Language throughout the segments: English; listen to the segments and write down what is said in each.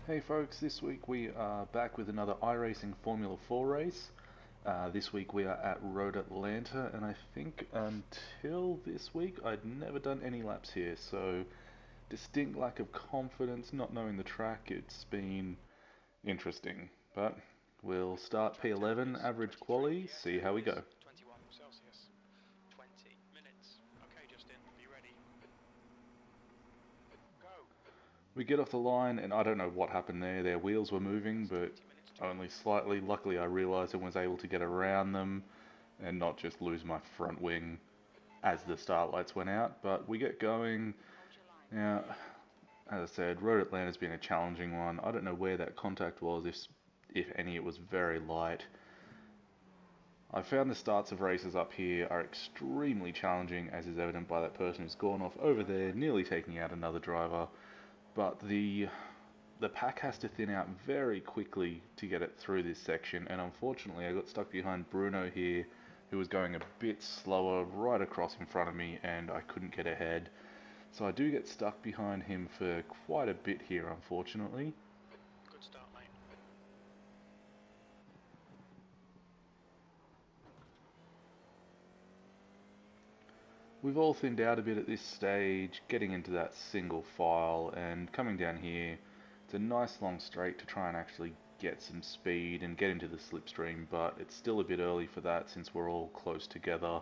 Hey folks, this week we are back with another iRacing Formula 4 race. This week we are at Road Atlanta, and I think until this week I'd never done any laps here, so distinct lack of confidence, not knowing the track. It's been interesting, but we'll start P11 average quali, see how we go. 21 Celsius, 20 minutes. Okay, Justin, be ready. Go. We get off the line, and I don't know what happened there. Their wheels were moving, That's but 20 minutes, 20 only minutes. slightly. Luckily, I realised and was able to get around them and not just lose my front wing as the start lights went out. But we get going. Now, as I said, Road Atlanta's been a challenging one. I don't know where that contact was, if any. It was very light. I found the starts of races up here are extremely challenging, as is evident by that person who's gone off over there, nearly taking out another driver. But the pack has to thin out very quickly to get it through this section, and unfortunately I got stuck behind Bruno here, who was going a bit slower right across in front of me, and I couldn't get ahead. So I do get stuck behind him for quite a bit here, unfortunately. Good start, mate. We've all thinned out a bit at this stage, getting into that single file, and coming down here. It's a nice long straight to try and actually get some speed and get into the slipstream, but it's still a bit early for that since we're all close together.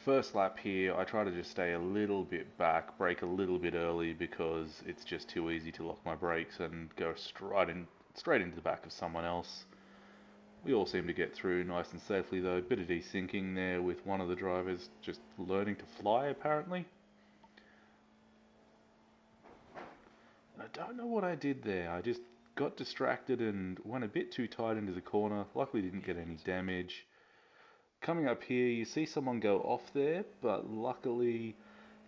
First lap here, I try to just stay a little bit back, brake a little bit early because it's just too easy to lock my brakes and go straight into the back of someone else. We all seem to get through nice and safely though. Bit of desyncing there with one of the drivers just learning to fly apparently. And I don't know what I did there. I just got distracted and went a bit too tight into the corner. Luckily didn't get any damage. Coming up here, you see someone go off there, but luckily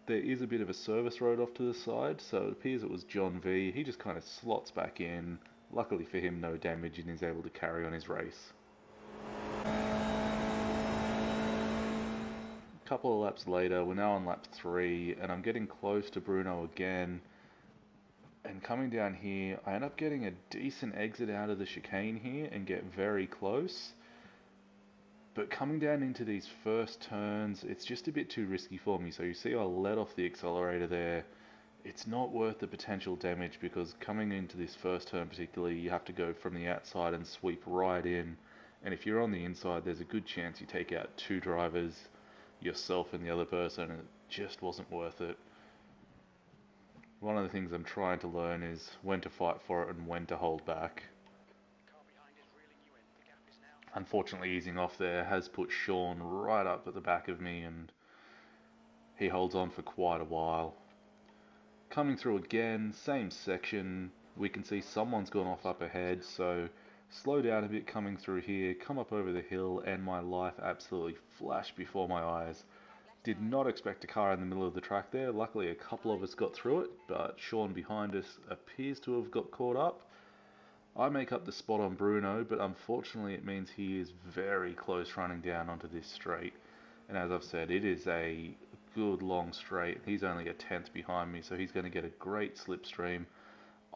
there is a bit of a service road off to the side, so it appears it was John V. He just kind of slots back in. Luckily for him, no damage, and he's able to carry on his race. A couple of laps later, we're now on lap 3, and I'm getting close to Bruno again. And coming down here, I end up getting a decent exit out of the chicane here and get very close. But coming down into these first turns, it's just a bit too risky for me. So you see I let off the accelerator there. It's not worth the potential damage because coming into this first turn particularly, you have to go from the outside and sweep right in. And if you're on the inside, there's a good chance you take out two drivers, yourself and the other person, and it just wasn't worth it. One of the things I'm trying to learn is when to fight for it and when to hold back. The car behind is reeling you in. The gap is now 20. Unfortunately, easing off there has put Sean right up at the back of me, and he holds on for quite a while. Coming through again, same section, we can see someone's gone off up ahead, so slow down a bit coming through here, come up over the hill, and my life absolutely flashed before my eyes. Did not expect a car in the middle of the track there. Luckily a couple of us got through it, but Sean behind us appears to have got caught up. I make up the spot on Bruno, but unfortunately it means he is very close running down onto this straight. And as I've said, it is a good long straight. He's only a tenth behind me, so he's going to get a great slipstream.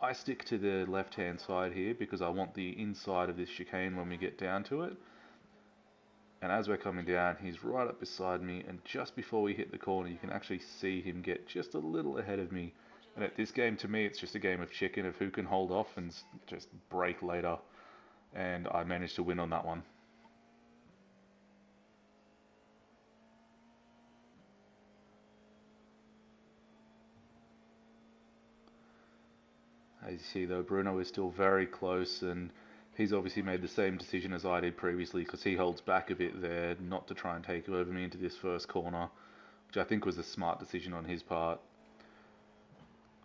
I stick to the left hand side here because I want the inside of this chicane when we get down to it. And as we're coming down, he's right up beside me, and just before we hit the corner, you can actually see him get just a little ahead of me. And at this game, to me, it's just a game of chicken of who can hold off and just brake later. And I managed to win on that one. As you see though, Bruno is still very close, and he's obviously made the same decision as I did previously because he holds back a bit there not to try and take over me into this first corner, which I think was a smart decision on his part.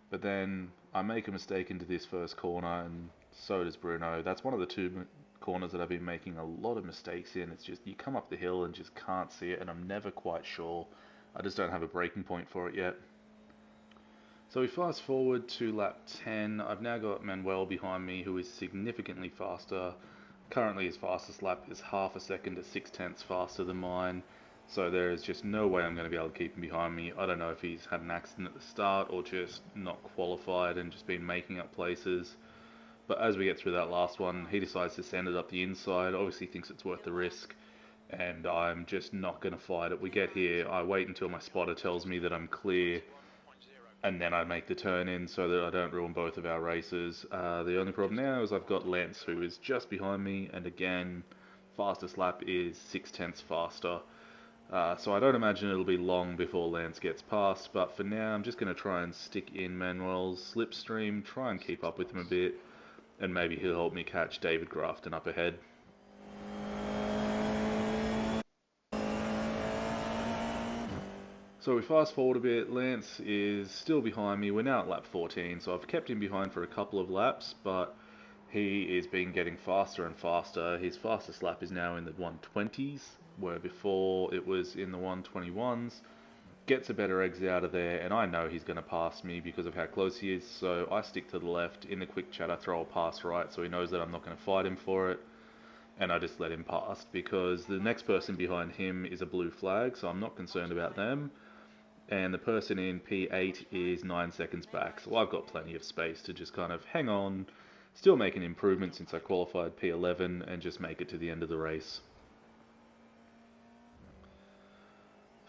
But then I make a mistake into this first corner, and so does Bruno. That's one of the two corners that I've been making a lot of mistakes in. It's just you come up the hill and just can't see it, and I'm never quite sure. I just don't have a breaking point for it yet. So we fast forward to lap 10. I've now got Manuel behind me, who is significantly faster. Currently his fastest lap is half a second to 6/10 faster than mine. So there is just no way I'm going to be able to keep him behind me. I don't know if he's had an accident at the start or just not qualified and just been making up places. But as we get through that last one, he decides to send it up the inside. Obviously thinks it's worth the risk. And I'm just not going to fight it. We get here, I wait until my spotter tells me that I'm clear, and then I make the turn in so that I don't ruin both of our races. The only problem now is I've got Lance, who is just behind me, and again, fastest lap is 6/10 faster. So I don't imagine it'll be long before Lance gets past, but for now I'm just going to try and stick in Manuel's slipstream, try and keep up with him a bit, and maybe he'll help me catch David Grafton up ahead. So we fast forward a bit, Lance is still behind me, we're now at lap 14, so I've kept him behind for a couple of laps, but he is getting faster and faster. His fastest lap is now in the 120s, where before it was in the 121s. Gets a better exit out of there, and I know he's going to pass me because of how close he is, so I stick to the left. In the quick chat I throw a pass right, so he knows that I'm not going to fight him for it, and I just let him pass, because the next person behind him is a blue flag, so I'm not concerned about them. And the person in P8 is 9 seconds back, so I've got plenty of space to just kind of hang on, still make an improvement since I qualified P11, and just make it to the end of the race.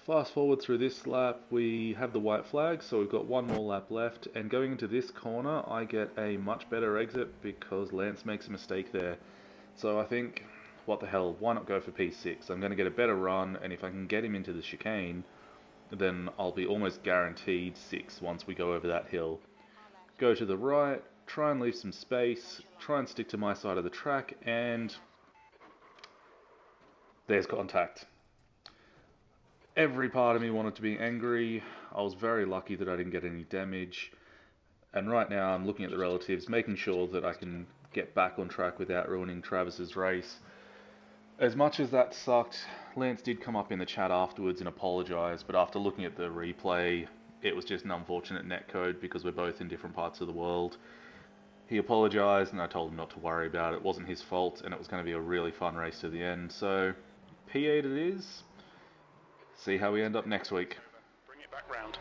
Fast forward through this lap, we have the white flag, so we've got one more lap left, and going into this corner I get a much better exit because Lance makes a mistake there. So I think, what the hell, why not go for P6? I'm going to get a better run, and if I can get him into the chicane, then I'll be almost guaranteed 6 once we go over that hill. Go to the right, try and leave some space, try and stick to my side of the track, and there's contact. Every part of me wanted to be angry. I was very lucky that I didn't get any damage, and right now I'm looking at the relatives, making sure that I can get back on track without ruining Travis's race. As much as that sucked, Lance did come up in the chat afterwards and apologise, but after looking at the replay, it was just an unfortunate netcode because we're both in different parts of the world. He apologised and I told him not to worry about it. It wasn't his fault and it was going to be a really fun race to the end. So, P8 it is. See how we end up next week. Bring it back round.